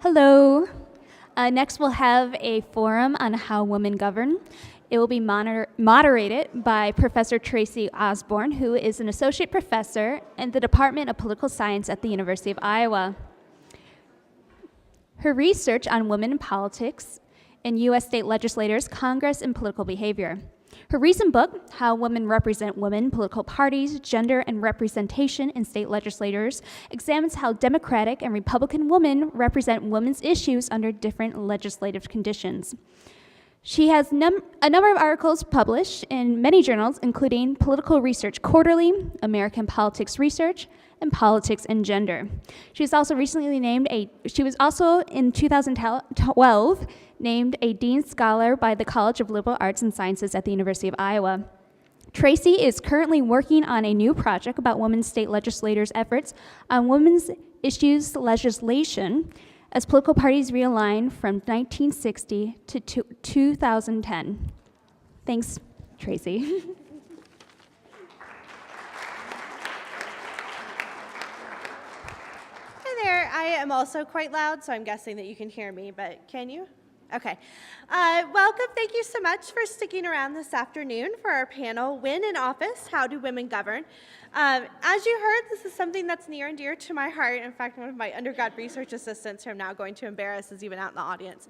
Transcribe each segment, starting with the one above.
Hello. Next, we'll have a forum on how women govern. It will be moderated by Professor Tracy Osborn, who is an associate professor in the Department of Political Science at the University of Iowa. Her research on women in politics in U.S. state legislators, Congress, and political behavior. Her recent book, How Women Represent Women, Political Parties, Gender, and Representation in State Legislators, examines how Democratic and Republican women represent women's issues under different legislative conditions. She has a number of articles published in many journals, including Political Research Quarterly, American Politics Research, and Politics and Gender. She was also in 2012 named a Dean Scholar by the College of Liberal Arts and Sciences at the University of Iowa. Tracy is currently working on a new project about women state legislators' efforts on women's issues legislation as political parties realign from 1960 to 2010. Thanks, Tracy. Hi there, I am also quite loud, so I'm guessing that you can hear me, but can you? Okay. Welcome. Thank you so much for sticking around this afternoon for our panel, When in Office, How Do Women Govern? As you heard, this is something that's near and dear to my heart. In fact, one of my undergrad research assistants, who I'm now going to embarrass, is even out in the audience,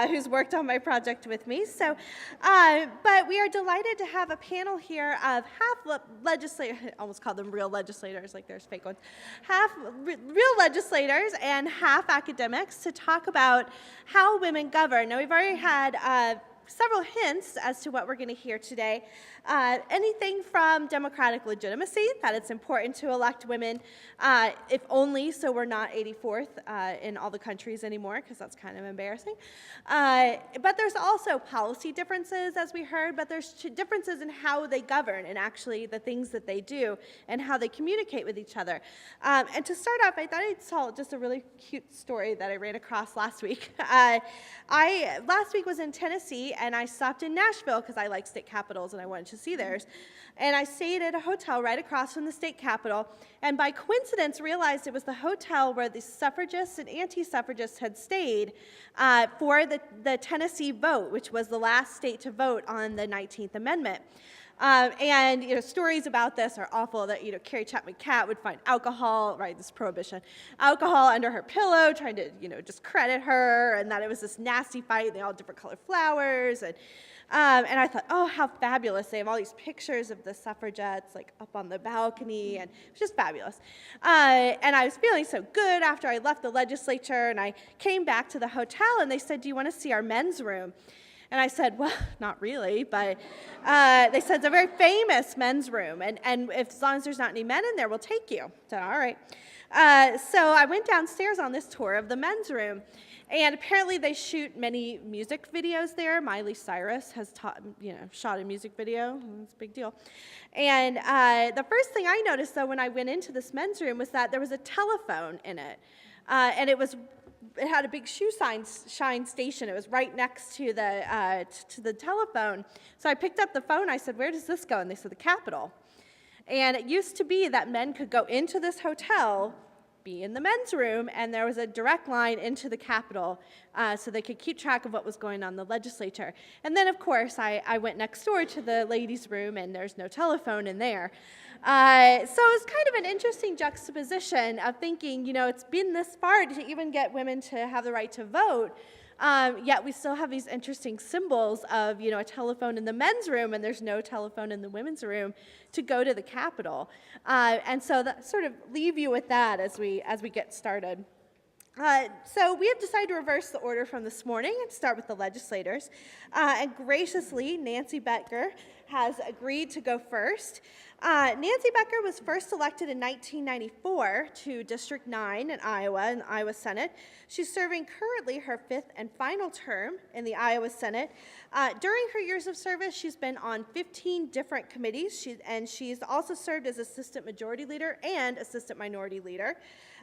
who's worked on my project with me. So, but we are delighted to have a panel here of half legislators, I almost call them real legislators, like there's fake ones, half real legislators and half academics to talk about how women govern. Now, we've already had several hints as to what we're going to hear today. Anything from democratic legitimacy, that it's important to elect women, if only so we're not 84th in all the countries anymore, because that's kind of embarrassing. But there's also policy differences, as we heard, but there's differences in how they govern and actually the things that they do and how they communicate with each other. And to start off, I thought I'd tell just a really cute story that I ran across last week. Last week was in Tennessee, and I stopped in Nashville because I like state capitals and I wanted to see theirs. And I stayed at a hotel right across from the state capitol, and by coincidence realized it was the hotel where the suffragists and anti-suffragists had stayed for the Tennessee vote, which was the last state to vote on the 19th Amendment. And stories about this are awful. That Carrie Chapman Catt would find alcohol, right? This prohibition, alcohol under her pillow, trying to discredit her, and that it was this nasty fight. They all had different colored flowers, and I thought, oh, how fabulous! They have all these pictures of the suffragettes like up on the balcony, and it was just fabulous. And I was feeling so good after I left the legislature, and I came back to the hotel, and they said, "Do you want to see our men's room?" And I said, well, not really, but they said it's a very famous men's room, and as long as there's not any men in there, we'll take you. So, all right. So I went downstairs on this tour of the men's room, and apparently they shoot many music videos there. Miley Cyrus has shot a music video. It's a big deal. And the first thing I noticed, though, when I went into this men's room was that there was a telephone in it, and it had a big shine station. It was right next to the telephone. So I picked up the phone. I said, "Where does this go?" And they said, "The Capitol." And it used to be that men could go into this hotel, be in the men's room, and there was a direct line into the Capitol, so they could keep track of what was going on in the legislature. And then, of course, I went next door to the ladies' room, and there's no telephone in there. So it's kind of an interesting juxtaposition of thinking, it's been this far to even get women to have the right to vote, yet we still have these interesting symbols of, a telephone in the men's room, and there's no telephone in the women's room to go to the Capitol. And so that sort of leave you with that as we get started. So we have decided to reverse the order from this morning and start with the legislators. And graciously, Nancy Becker has agreed to go first. Nancy Becker was first elected in 1994 to District 9 in the Iowa Senate. She's serving currently her 5th and final term in the Iowa Senate. During her years of service, she's been on 15 different committees, and she's also served as Assistant Majority Leader and Assistant Minority Leader.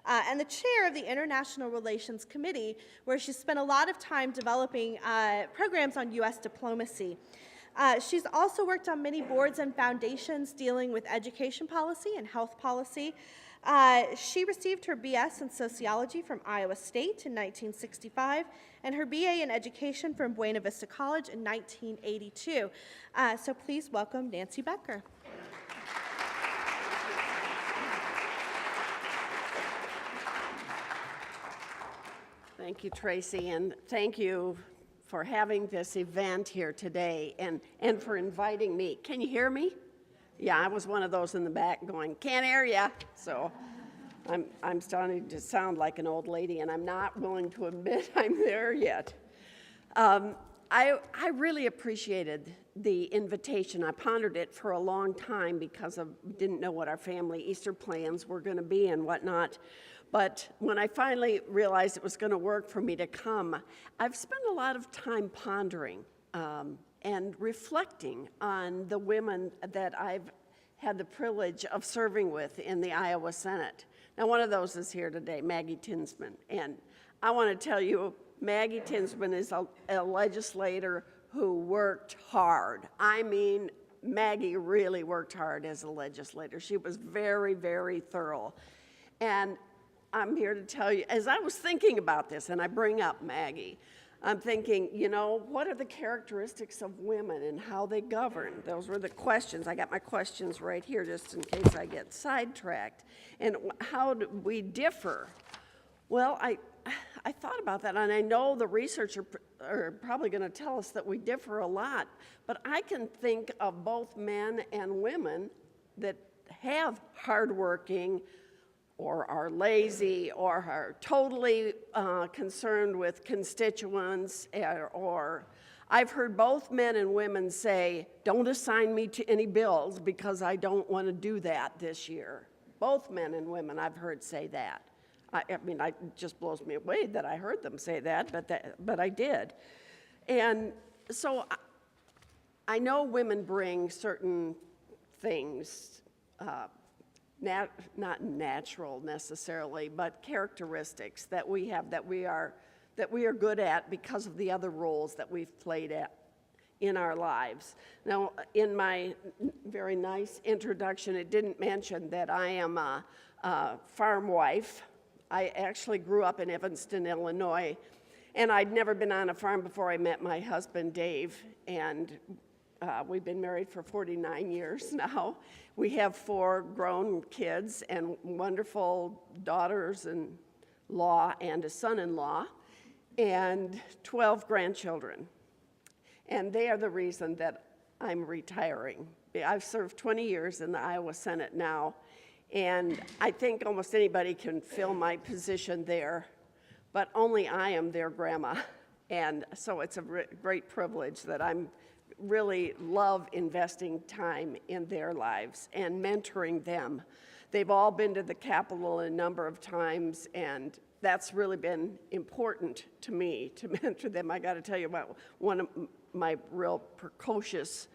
And the chair of the International Relations Committee, where she spent a lot of time developing programs on U.S. diplomacy. She's also worked on many boards and foundations dealing with education policy and health policy. She received her BS in sociology from Iowa State in 1965 and her BA in education from Buena Vista College in 1982. So please welcome Nancy Becker. Thank you, Tracy, and thank you for having this event here today and for inviting me. Can you hear me? Yeah, I was one of those in the back going, can't hear ya. So I'm starting to sound like an old lady, and I'm not willing to admit I'm there yet. I really appreciated the invitation. I pondered it for a long time because I didn't know what our family Easter plans were going to be and whatnot. But when I finally realized it was going to work for me to come, I've spent a lot of time pondering and reflecting on the women that I've had the privilege of serving with in the Iowa Senate. Now, one of those is here today, Maggie Stutzman. And I want to tell you, Maggie Stutzman is a legislator who worked hard. I mean, Maggie really worked hard as a legislator. She was very, very thorough. And I'm here to tell you, as I was thinking about this, and I bring up Maggie, I'm thinking, you know, what are the characteristics of women and how they govern? Those were the questions. I got my questions right here just in case I get sidetracked. And how do we differ? Well, I thought about that, and I know the research are probably going to tell us that we differ a lot, but I can think of both men and women that have hardworking, or are lazy, or are totally concerned with constituents, or I've heard both men and women say, don't assign me to any bills because I don't want to do that this year. Both men and women I've heard say that. I mean, it just blows me away that I heard them say that, but I did. And so I know women bring certain things, not natural necessarily, but characteristics that we have that we are good at because of the other roles that we've played in our lives. Now, in my very nice introduction, it didn't mention that I am a farm wife. I actually grew up in Evanston, Illinois, and I'd never been on a farm before I met my husband, Dave, and we've been married for 49 years now. We have 4 grown kids and wonderful daughters-in-law and a son-in-law, and 12 grandchildren. And they are the reason that I'm retiring. I've served 20 years in the Iowa Senate now, and I think almost anybody can fill my position there, but only I am their grandma. And so it's a great privilege that I'm really love investing time in their lives and mentoring them. They've all been to the Capitol a number of times, and that's really been important to me to mentor them. I got to tell you about one of my real precocious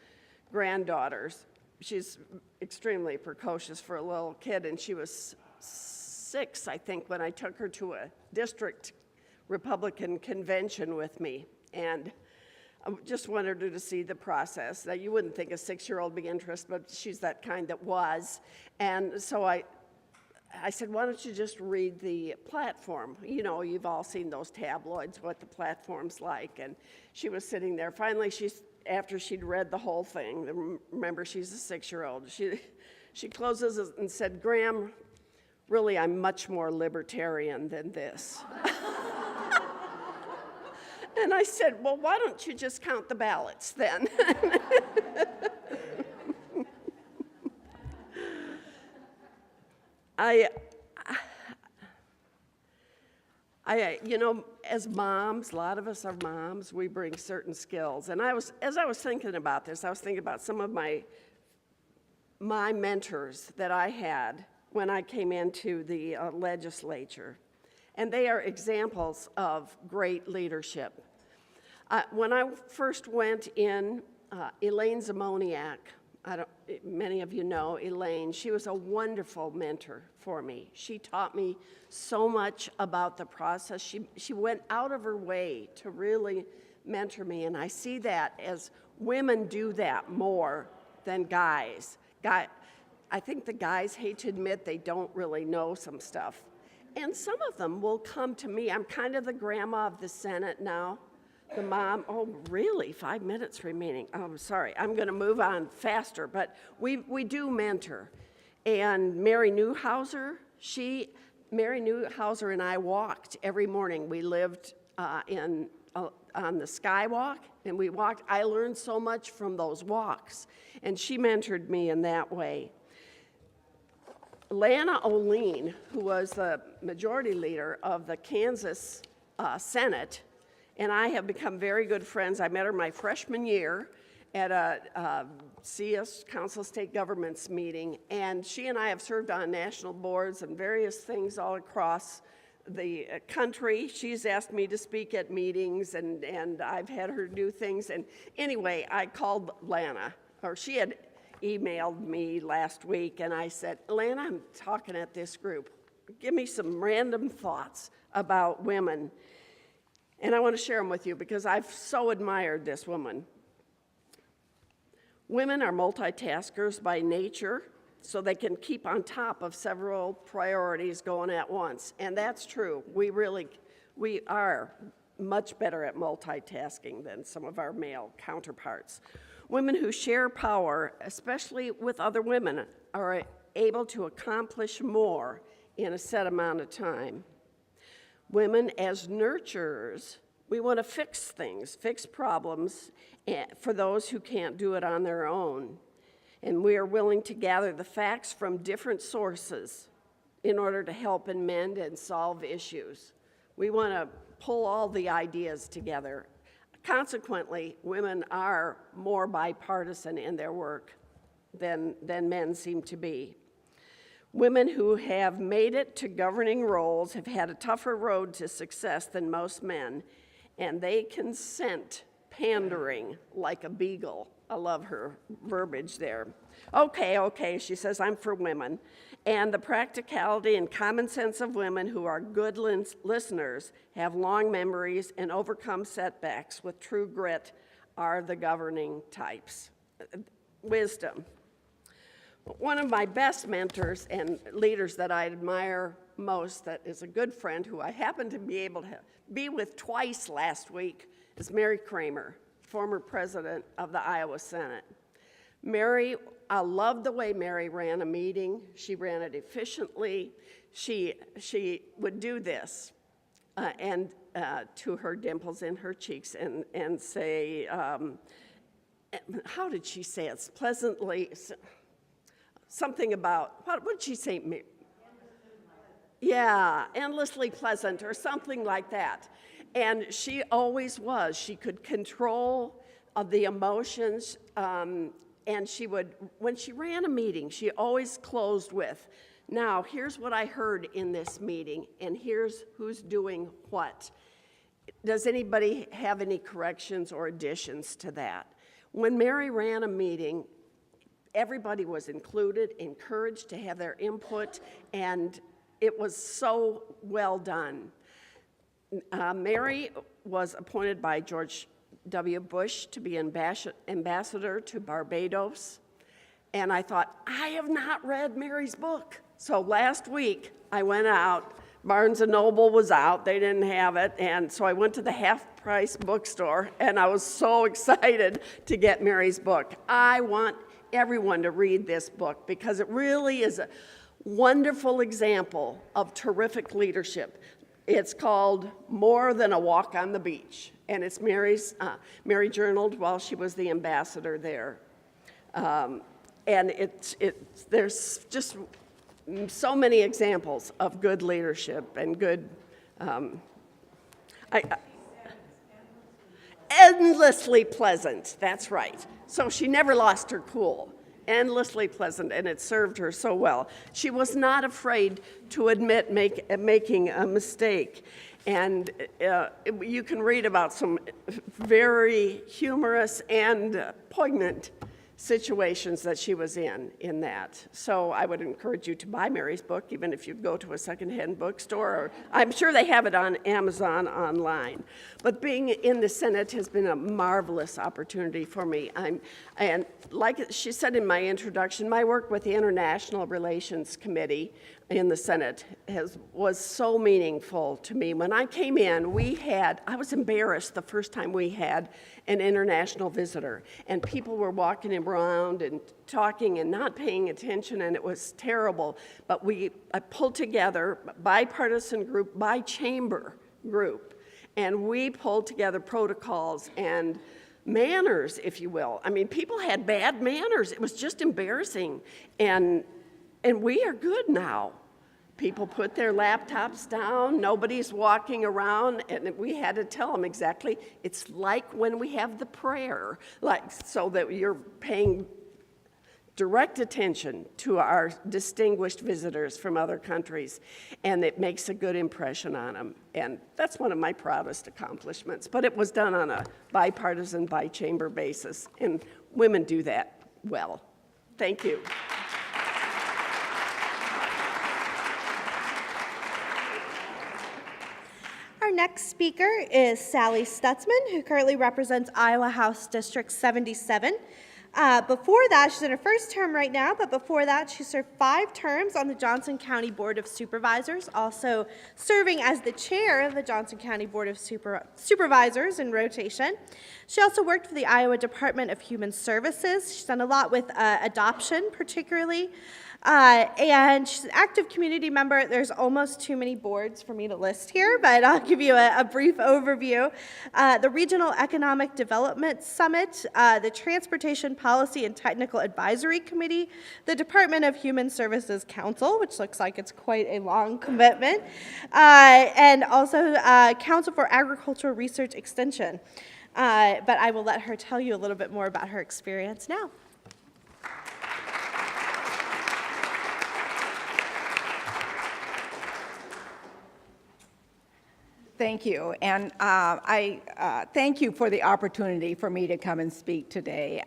granddaughters. She's extremely precocious for a little kid, and she was 6, I think, when I took her to a district Republican convention with me. And I just wanted her to see the process. Now, you wouldn't think a 6-year-old would be interested, but she's that kind that was. And so I said, why don't you just read the platform? You know, you've all seen those tabloids, what the platform's like. And she was sitting there. Finally, after she'd read the whole thing, remember, she's a 6-year-old, she closes it and said, Graham, really, I'm much more libertarian than this. And I said, well, why don't you just count the ballots then? You know, as moms, a lot of us are moms, we bring certain skills. And as I was thinking about this, I was thinking about some of my mentors that I had when I came into the legislature. And they are examples of great leadership. When I first went in, Elaine Zamoniak, many of you know Elaine, she was a wonderful mentor for me. She taught me so much about the process. She went out of her way to really mentor me, and I see that as women do that more than guys. I think the guys hate to admit they don't really know some stuff. And some of them will come to me. I'm kind of the grandma of the Senate now. The mom, oh, really? 5 minutes remaining. Oh, I'm sorry. I'm going to move on faster, but we do mentor. And Mary Newhouser and I walked every morning. We lived on the Skywalk, and we walked. I learned so much from those walks, and she mentored me in that way. Lana Olien, who was the majority leader of the Kansas Senate, and I have become very good friends. I met her my freshman year at a CS, Council of State Governments meeting, and she and I have served on national boards and various things all across the country. She's asked me to speak at meetings, and I've had her do things. And anyway, I called Lana, or she had emailed me last week, and I said, Lana, I'm talking at this group. Give me some random thoughts about women. And I want to share them with you because I've so admired this woman. Women are multitaskers by nature, so they can keep on top of several priorities going at once. And that's true. We are much better at multitasking than some of our male counterparts. Women who share power, especially with other women, are able to accomplish more in a set amount of time. Women as nurturers, we want to fix things, fix problems for those who can't do it on their own. And we are willing to gather the facts from different sources in order to help and mend and solve issues. We want to pull all the ideas together. Consequently, women are more bipartisan in their work than men seem to be. Women who have made it to governing roles have had a tougher road to success than most men, and they can scent pandering like a beagle. I love her verbiage there. Okay, she says, I'm for women. And the practicality and common sense of women who are good listeners, have long memories, and overcome setbacks with true grit are the governing types. Wisdom. One of my best mentors and leaders that I admire most, that is a good friend who I happened to be able to be with twice last week, is Mary Kramer, former president of the Iowa Senate. Mary, I love the way Mary ran a meeting. She ran it efficiently. She would do this, and to her dimples in her cheeks, and say, how did she say it? It's pleasantly, something about, what did she say? Yeah, endlessly pleasant or something like that. And she always was. She could control the emotions, and she would, when she ran a meeting, she always closed with, now, here's what I heard in this meeting, and here's who's doing what. Does anybody have any corrections or additions to that? When Mary ran a meeting, everybody was included, encouraged to have their input, and it was so well done. Mary was appointed by George W. Bush to be ambassador to Barbados, and I thought, I have not read Mary's book. So last week, I went out, Barnes & Noble was out, they didn't have it, and so I went to the half-price bookstore, and I was so excited to get Mary's book. I want everyone to read this book because it really is a wonderful example of terrific leadership. It's called More Than a Walk on the Beach, and it's Mary journaled while she was the ambassador there. And there's just so many examples of good leadership and good, endlessly pleasant, that's right. So she never lost her cool. Endlessly pleasant, and it served her so well. She was not afraid to admit making a mistake. And you can read about some very humorous and poignant situations that she was in that. So I would encourage you to buy Mary's book, even if you go to a secondhand bookstore, or I'm sure they have it on Amazon online. But being in the Senate has been a marvelous opportunity for me. And like she said in my introduction, my work with the International Relations Committee in the Senate was so meaningful to me. When I came in, I was embarrassed the first time we had an international visitor, and people were walking around and talking and not paying attention, and it was terrible. But I pulled together a bipartisan group, by-chamber group, and we pulled together protocols and manners, if you will. I mean, people had bad manners. It was just embarrassing. And we are good now. People put their laptops down, nobody's walking around, and we had to tell them exactly, it's like when we have the prayer, so that you're paying direct attention to our distinguished visitors from other countries, and it makes a good impression on them. And that's one of my proudest accomplishments. But it was done on a bipartisan, by-chamber basis, and women do that well. Thank you. Our next speaker is Sally Stutzman, who currently represents Iowa House District 77. Before that, she's in her first term right now, but before that, she served 5 terms on the Johnson County Board of Supervisors, also serving as the chair of the Johnson County Board of Supervisors in rotation. She also worked for the Iowa Department of Human Services. She's done a lot with adoption, particularly. And she's an active community member. There's almost too many boards for me to list here, but I'll give you a brief overview. The Regional Economic Development Summit, the Transportation Policy and Technical Advisory Committee, the Department of Human Services Council, which looks like it's quite a long commitment, and also Council for Agricultural Research Extension. But I will let her tell you a little bit more about her experience now. Thank you, and I thank you for the opportunity for me to come and speak today.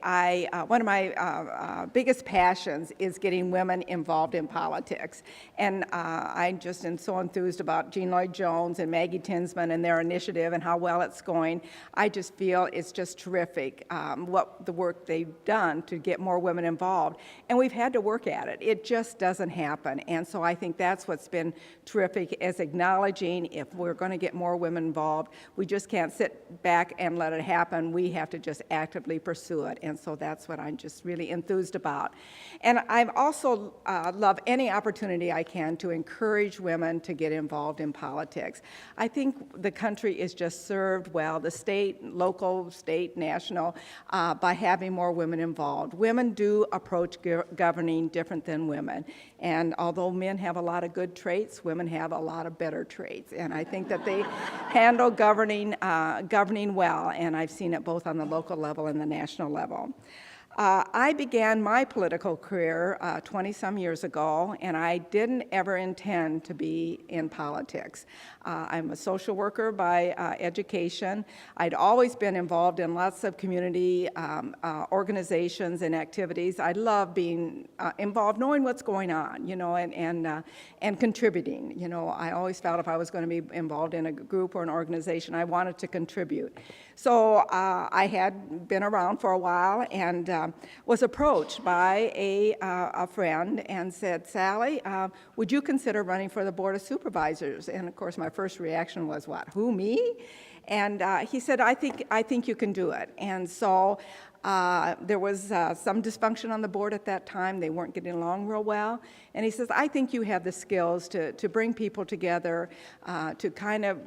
One of my biggest passions is getting women involved in politics, and I just am so enthused about Jean Lloyd Jones and Maggie Tinsman and their initiative and how well it's going. I just feel it's just terrific what the work they've done to get more women involved, and we've had to work at it. It just doesn't happen, and so I think that's what's been terrific, is acknowledging if we're going to get more women involved, we just can't sit back and let it happen. We have to just actively pursue it, and so that's what I'm just really enthused about. And I also love any opportunity I can to encourage women to get involved in politics. I think the country is just served well, the state, local, state, national, by having more women involved. Women do approach governing different than women, and although men have a lot of good traits, women have a lot of better traits, and I think that they handle governing well, and I've seen it both on the local level and the national level. I began my political career 20-some years ago, and I didn't ever intend to be in politics. I'm a social worker by education. I'd always been involved in lots of community organizations and activities. I love being involved, knowing what's going on, you know, and contributing. You know, I always felt if I was going to be involved in a group or an organization, I wanted to contribute. So I had been around for a while and was approached by a friend and said, Sally, would you consider running for the Board of Supervisors? And of course, my first reaction was, what, who, me? And he said, I think you can do it. And so there was some dysfunction on the board at that time. They weren't getting along real well. And he says, I think you have the skills to bring people together, to kind of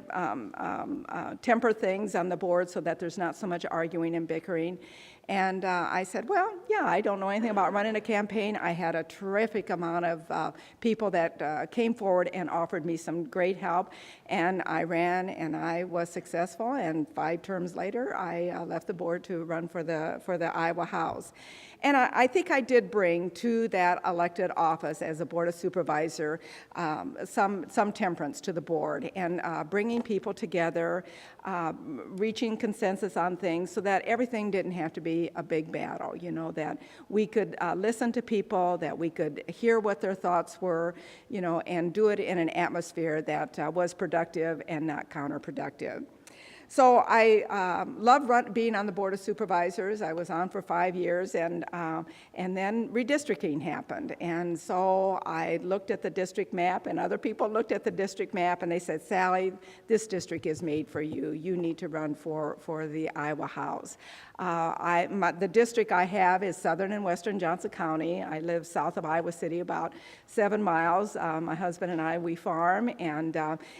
temper things on the board so that there's not so much arguing and bickering. And I said, well, yeah, I don't know anything about running a campaign. I had a terrific amount of people that came forward and offered me some great help. And I ran, and I was successful. And 5 terms later, I left the board to run for the for the Iowa House. And I think I did bring to that elected office as a Board of Supervisor some temperance to the board, and bringing people together, reaching consensus on things so that everything didn't have to be a big battle, that we could listen to people, that we could hear what their thoughts were, and do it in an atmosphere that was productive and not counterproductive. So I love being on the Board of Supervisors. I was on for 5 years, and then redistricting happened. And so I looked at the district map, and other people looked at the district map, and they said, Sally, this district is made for you. You need to run for the Iowa House. The district I have is southern and western Johnson County. I live south of Iowa City, about 7 miles. My husband and I, we farm, and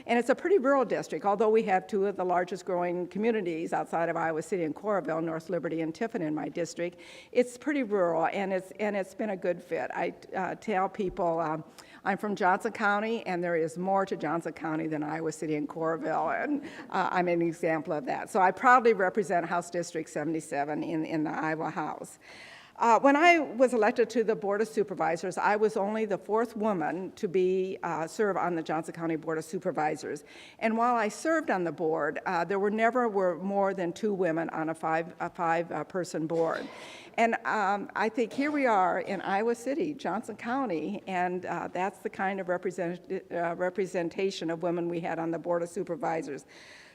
it's a pretty rural district, although we have two of the largest growing communities outside of Iowa City and Coralville, North Liberty and Tiffin in my district. It's pretty rural, and it's been a good fit. I tell people I'm from Johnson County, and there is more to Johnson County than Iowa City and Coralville, and I'm an example of that. So I proudly represent House District 77 in the Iowa House. When I was elected to the Board of Supervisors, I was only the 4th woman to serve on the Johnson County Board of Supervisors. And while I served on the board, there were never more than 2 women on a five-person board. And I think here we are in Iowa City, Johnson County, and that's the kind of representation of women we had on the Board of Supervisors.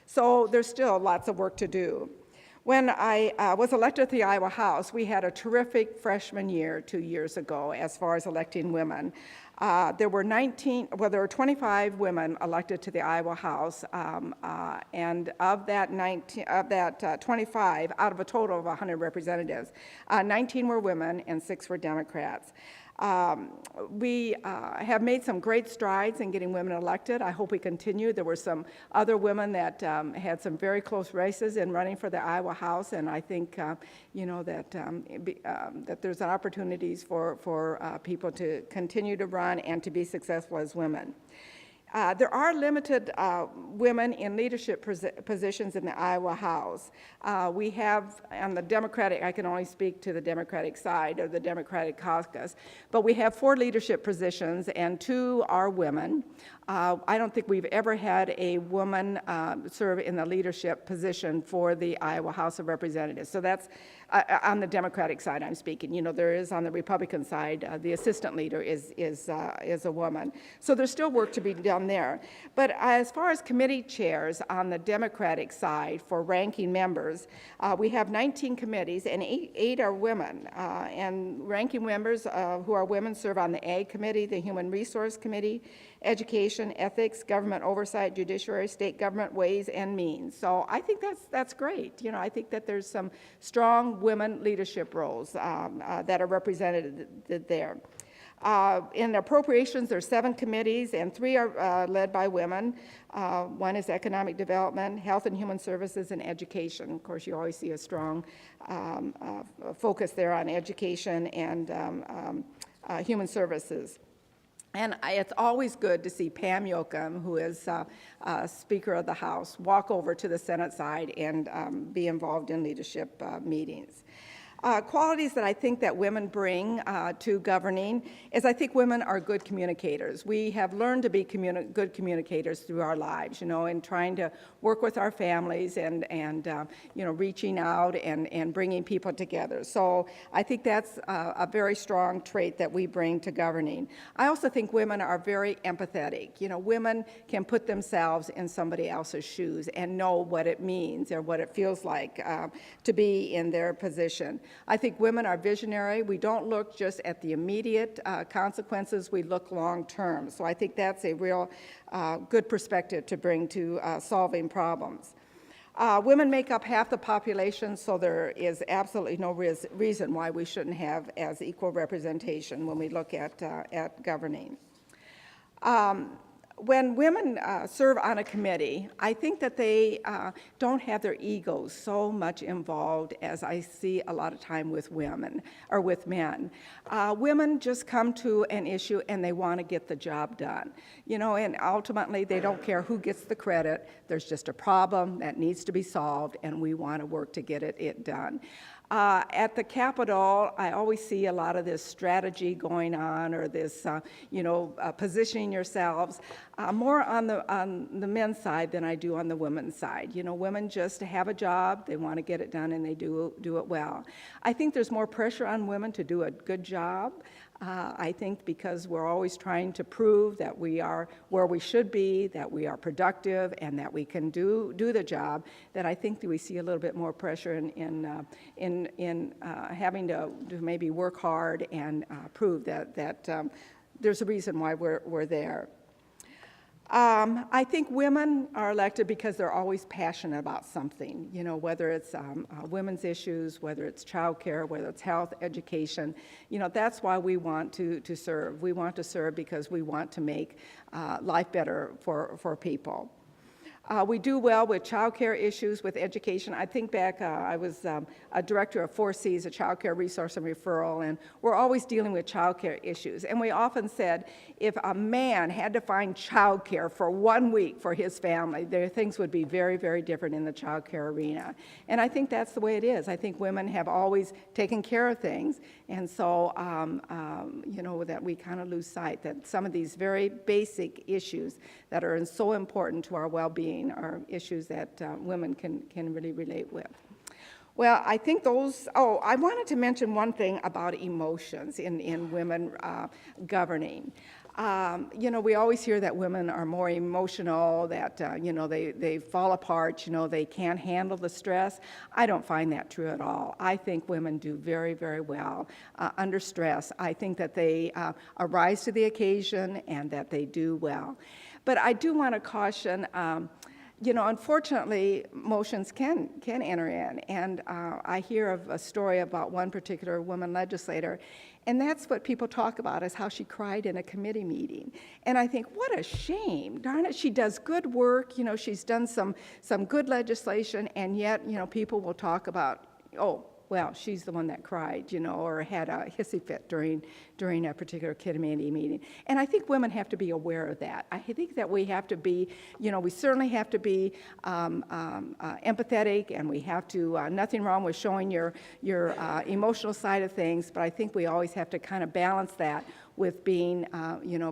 So there's still lots of work to do. When I was elected to the Iowa House, we had a terrific freshman year 2 years ago as far as electing women. There were 25 women elected to the Iowa House, and of that 25, out of a total of 100 representatives, 19 were women and 6 were Democrats. We have made some great strides in getting women elected. I hope we continue. There were some other women that had some very close races in running for the Iowa House, and I think that there's opportunities for people to continue to run and to be successful as women. There are limited women in leadership positions in the Iowa House. We have, on the Democratic, I can only speak to the Democratic side or the Democratic caucus, but we have 4 leadership positions and 2 are women. I don't think we've ever had a woman serve in the leadership position for the Iowa House of Representatives. So that's on the Democratic side I'm speaking. There is on the Republican side, the assistant leader is a woman. So there's still work to be done there. But as far as committee chairs on the Democratic side for ranking members, we have 19 committees and 8 are women. And ranking members who are women serve on the Ag Committee, the Human Resource Committee, Education, Ethics, Government Oversight, Judiciary, State Government, Ways and Means. So I think that's great. I think that there's some strong women leadership roles that are represented there. In appropriations, there's 7 committees, and 3 are led by women. 1 is Economic Development, Health and Human Services, and Education. Of course, you always see a strong focus there on education and human services. And it's always good to see Pam Yoakum, who is Speaker of the House, walk over to the Senate side and be involved in leadership meetings. Qualities that I think that women bring to governing is I think women are good communicators. We have learned to be good communicators through our lives, in trying to work with our families and reaching out and bringing people together. So I think that's a very strong trait that we bring to governing. I also think women are very empathetic. Women can put themselves in somebody else's shoes and know what it means or what it feels like to be in their position. I think women are visionary. We don't look just at the immediate consequences, we look long term. So I think that's a real good perspective to bring to solving problems. Women make up half the population, so there is absolutely no reason why we shouldn't have as equal representation when we look at governing. When women serve on a committee, I think that they don't have their egos so much involved as I see a lot of time with women or with men. Women just come to an issue and they want to get the job done, and ultimately they don't care who gets the credit. There's just a problem that needs to be solved and we want to work to get it done. At the Capitol, I always see a lot of this strategy going on, or this, positioning yourselves, more on the men's side than I do on the women's side. Women just have a job, they want to get it done, and they do it well. I think there's more pressure on women to do a good job. I think because we're always trying to prove that we are where we should be, that we are productive, and that we can do the job, that I think that we see a little bit more pressure in having to maybe work hard and prove that there's a reason why we're there. I think women are elected because they're always passionate about something, whether it's women's issues, whether it's childcare, whether it's health, education. That's why we want to serve. We want to serve because we want to make life better for people. We do well with child care issues, with education. I think back, I was a director of 4Cs, a child care resource and referral, and we're always dealing with child care issues. And we often said, if a man had to find child care for 1 week for his family, things would be very, very different in the child care arena. And I think that's the way it is. I think women have always taken care of things, and so, that we kind of lose sight that some of these very basic issues that are so important to our well-being are issues that women can really relate with. Well, I think I wanted to mention one thing about emotions in women governing. We always hear that women are more emotional, that, they fall apart, they can't handle the stress. I don't find that true at all. I think women do very, very well under stress. I think that they arise to the occasion and that they do well. But I do want to caution, unfortunately, emotions can enter in. And I hear of a story about one particular woman legislator, and that's what people talk about, is how she cried in a committee meeting. And I think, what a shame. Darn it, she does good work. She's done some good legislation, and yet, people will talk about, oh, well, she's the one that cried, or had a hissy fit during a particular committee meeting. And I think women have to be aware of that. I think that we have to be, we certainly have to be empathetic, and we have to, nothing wrong with showing your emotional side of things, but I think we always have to kind of balance that with being,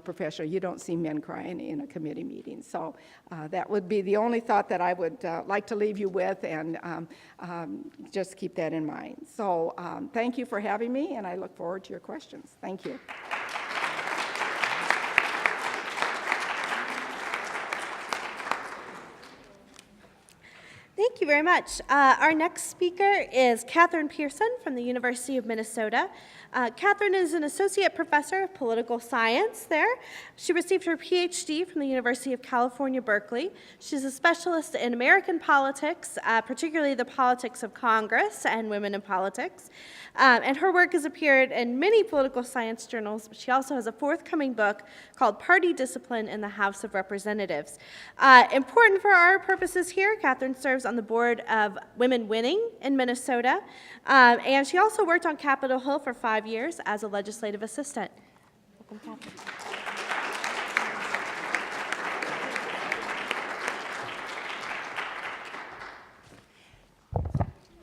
professional. You don't see men crying in a committee meeting. So that would be the only thought that I would like to leave you with, and just keep that in mind. So thank you for having me, and I look forward to your questions. Thank you. Thank you very much. Our next speaker is Catherine Pearson from the University of Minnesota. Catherine is an associate professor of political science there. She received her PhD from the University of California, Berkeley. She's a specialist in American politics, particularly the politics of Congress and women in politics. And her work has appeared in many political science journals. She also has a forthcoming book called Party Discipline in the House of Representatives. Important for our purposes here, Catherine serves on the board of Women Winning in Minnesota, and she also worked on Capitol Hill for 5 years as a legislative assistant. Welcome, Catherine.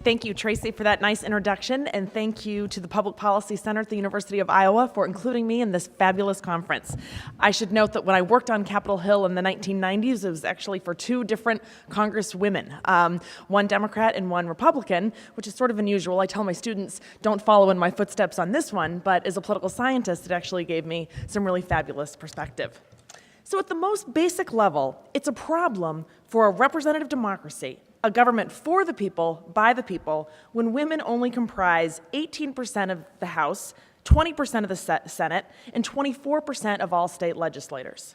Thank you, Tracy, for that nice introduction, and thank you to the Public Policy Center at the University of Iowa for including me in this fabulous conference. I should note that when I worked on Capitol Hill in the 1990s, it was actually for 2 different congresswomen, one Democrat and one Republican, which is sort of unusual. I tell my students, don't follow in my footsteps on this one, but as a political scientist, it actually gave me some really fabulous perspective. So at the most basic level, it's a problem for a representative democracy, a government for the people, by the people, when women only comprise 18% of the House, 20% of the Senate, and 24% of all state legislators.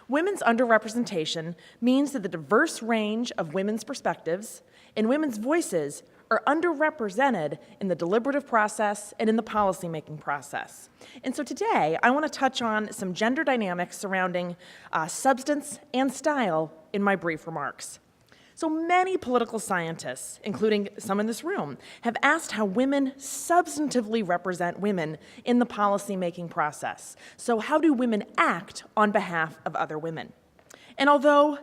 Women's underrepresentation means that the diverse range of women's perspectives and women's voices are underrepresented in the deliberative process and in the policymaking process. And so today, I want to touch on some gender dynamics surrounding substance and style in my brief remarks. So many political scientists, including some in this room, have asked how women substantively represent women in the policymaking process. So how do women act on behalf of other women? And although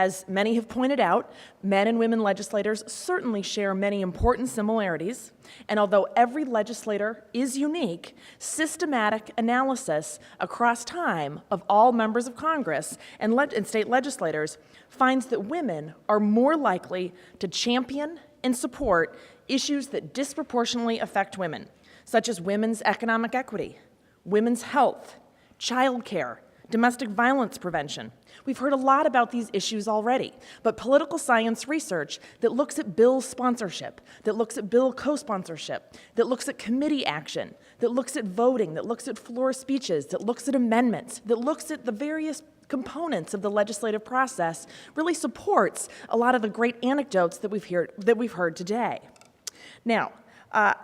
As many have pointed out, men and women legislators certainly share many important similarities, and although every legislator is unique, systematic analysis across time of all members of Congress and state legislators finds that women are more likely to champion and support issues that disproportionately affect women, such as women's economic equity, women's health, childcare, domestic violence prevention. We've heard a lot about these issues already, but political science research that looks at bill sponsorship, that looks at bill co-sponsorship, that looks at committee action, that looks at voting, that looks at floor speeches, that looks at amendments, that looks at the various components of the legislative process really supports a lot of the great anecdotes that we've heard today. Now, I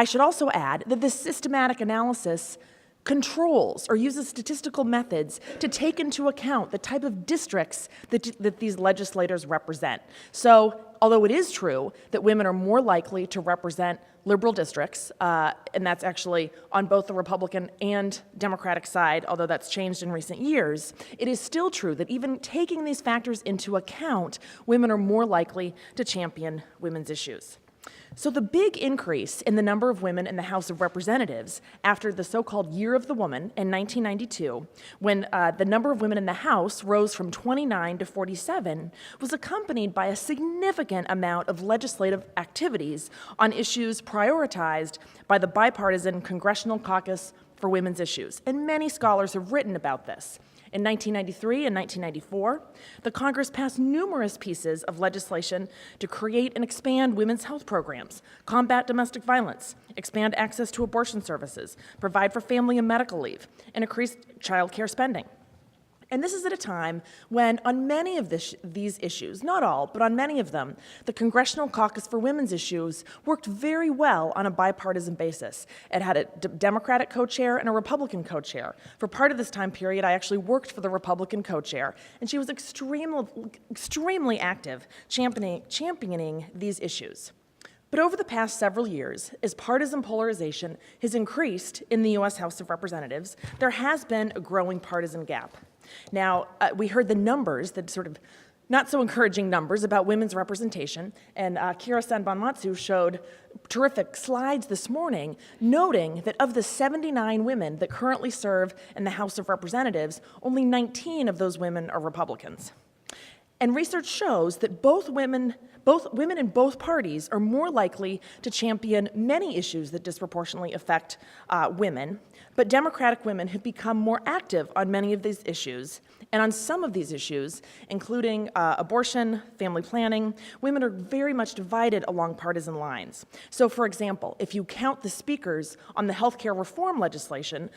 should also add that this systematic analysis controls or uses statistical methods to take into account the type of districts that these legislators represent. So, although it is true that women are more likely to represent liberal districts, and that's actually on both the Republican and Democratic side, although that's changed in recent years, it is still true that even taking these factors into account, women are more likely to champion women's issues. So the big increase in the number of women in the House of Representatives after the so-called Year of the Woman in 1992, when the number of women in the House rose from 29 to 47, was accompanied by a significant amount of legislative activities on issues prioritized by the bipartisan Congressional Caucus for Women's Issues. And many scholars have written about this. In 1993 and 1994, the Congress passed numerous pieces of legislation to create and expand women's health programs, combat domestic violence, expand access to abortion services, provide for family and medical leave, and increase child care spending. And this is at a time when on many of these issues, not all, but on many of them, the Congressional Caucus for Women's Issues worked very well on a bipartisan basis. It had a Democratic co-chair and a Republican co-chair. For part of this time period, I actually worked for the Republican co-chair, and she was extremely active championing these issues. But over the past several years, as partisan polarization has increased in the U.S. House of Representatives, there has been a growing partisan gap. Now, we heard the numbers, the sort of not so encouraging numbers about women's representation, and Kira Sanbonmatsu showed terrific slides this morning noting that of the 79 women that currently serve in the House of Representatives, only 19 of those women are Republicans. And research shows that women in both parties are more likely to champion many issues that disproportionately affect women, but Democratic women have become more active on many of these issues. And on some of these issues, including abortion, family planning, women are very much divided along partisan lines. So, for example, if you count the speakers on the health care reform legislation,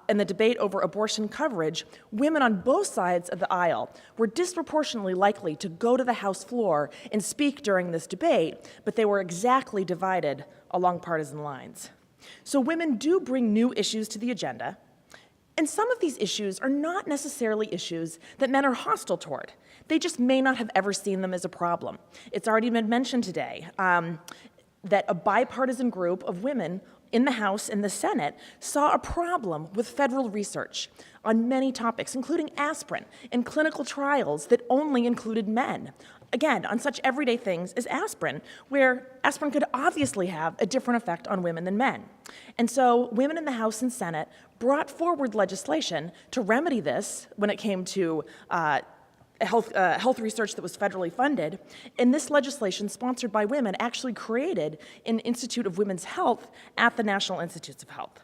and the debate over abortion coverage, women on both sides of the aisle were disproportionately likely to go to the House floor and speak during this debate, but they were exactly divided along partisan lines. So women do bring new issues to the agenda, and some of these issues are not necessarily issues that men are hostile toward. They just may not have ever seen them as a problem. It's already been mentioned today that a bipartisan group of women in the House and the Senate saw a problem with federal research on many topics, including aspirin and clinical trials that only included men. Again, on such everyday things as aspirin, where aspirin could obviously have a different effect on women than men. And so women in the House and Senate brought forward legislation to remedy this when it came to health research that was federally funded, and this legislation, sponsored by women, actually created an Institute of Women's Health at the National Institutes of Health.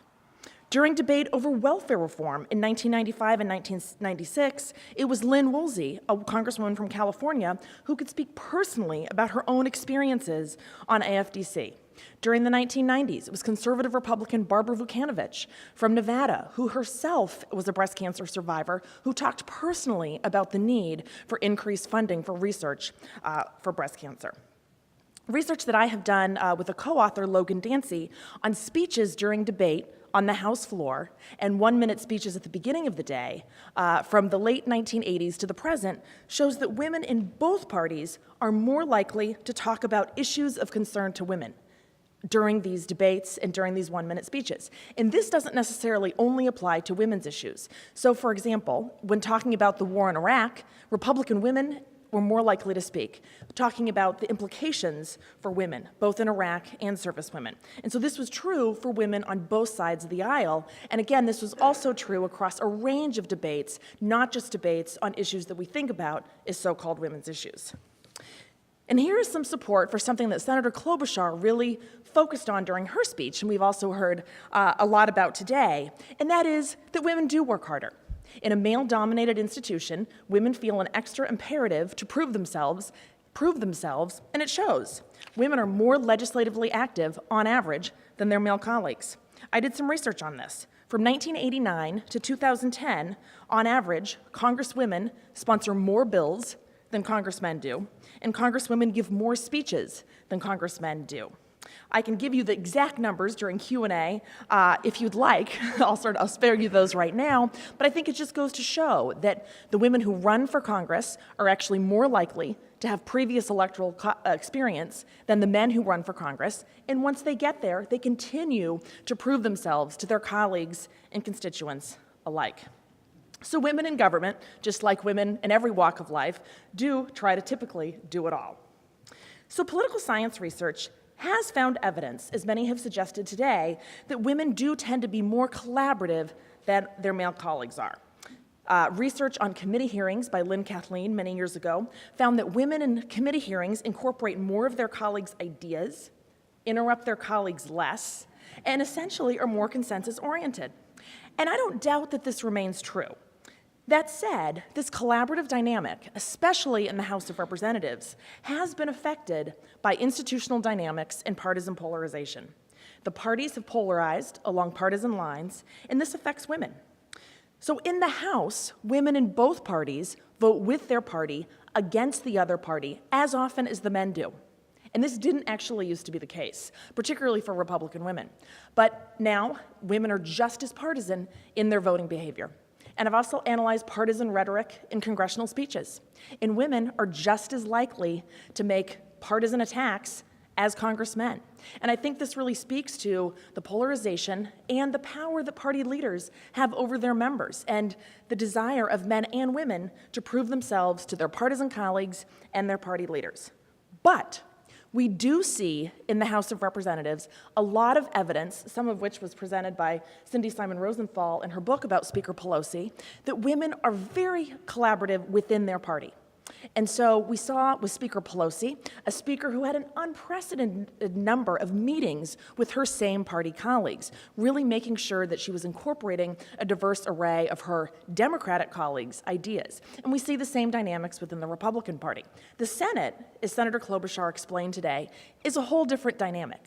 During debate over welfare reform in 1995 and 1996, it was Lynn Woolsey, a congresswoman from California, who could speak personally about her own experiences on AFDC. During the 1990s, it was conservative Republican Barbara Vukanovich from Nevada, who herself was a breast cancer survivor, who talked personally about the need for increased funding for research for breast cancer. Research that I have done with a co-author, Logan Dancy, on speeches during debate on the House floor and 1-minute speeches at the beginning of the day from the late 1980s to the present shows that women in both parties are more likely to talk about issues of concern to women. during these debates and during these one-minute speeches. And this doesn't necessarily only apply to women's issues. So, for example, when talking about the war in Iraq, Republican women were more likely to speak, talking about the implications for women, both in Iraq and service women. And so this was true for women on both sides of the aisle. And again, this was also true across a range of debates, not just debates on issues that we think about as so-called women's issues. And here is some support for something that Senator Klobuchar really focused on during her speech, and we've also heard a lot about today, and that is that women do work harder. In a male-dominated institution, women feel an extra imperative to prove themselves, and it shows. Women are more legislatively active, on average, than their male colleagues. I did some research on this. From 1989 to 2010, on average, Congresswomen sponsor more bills than congressmen do, and congresswomen give more speeches than congressmen do. I can give you the exact numbers during Q&A if you'd like. I'll spare you those right now, but I think it just goes to show that the women who run for Congress are actually more likely to have previous electoral experience than the men who run for Congress, and once they get there, they continue to prove themselves to their colleagues and constituents alike. So women in government, just like women in every walk of life, do try to typically do it all. So political science research has found evidence, as many have suggested today, that women do tend to be more collaborative than their male colleagues are. Research on committee hearings by Lynn Kathleen many years ago found that women in committee hearings incorporate more of their colleagues' ideas, interrupt their colleagues less, and essentially are more consensus-oriented. And I don't doubt that this remains true. That said, this collaborative dynamic, especially in the House of Representatives, has been affected by institutional dynamics and partisan polarization. The parties have polarized along partisan lines, and this affects women. So in the House, women in both parties vote with their party against the other party as often as the men do. And this didn't actually used to be the case, particularly for Republican women. But now, women are just as partisan in their voting behavior. And I've also analyzed partisan rhetoric in congressional speeches. And women are just as likely to make partisan attacks as congressmen. And I think this really speaks to the polarization and the power that party leaders have over their members and the desire of men and women to prove themselves to their partisan colleagues and their party leaders. But we do see in the House of Representatives a lot of evidence, some of which was presented by Cindy Simon Rosenthal in her book about Speaker Pelosi, that women are very collaborative within their party. And so we saw with Speaker Pelosi, a speaker who had an unprecedented number of meetings with her same party colleagues, really making sure that she was incorporating a diverse array of her Democratic colleagues' ideas. And we see the same dynamics within the Republican Party. The Senate, as Senator Klobuchar explained today, is a whole different dynamic.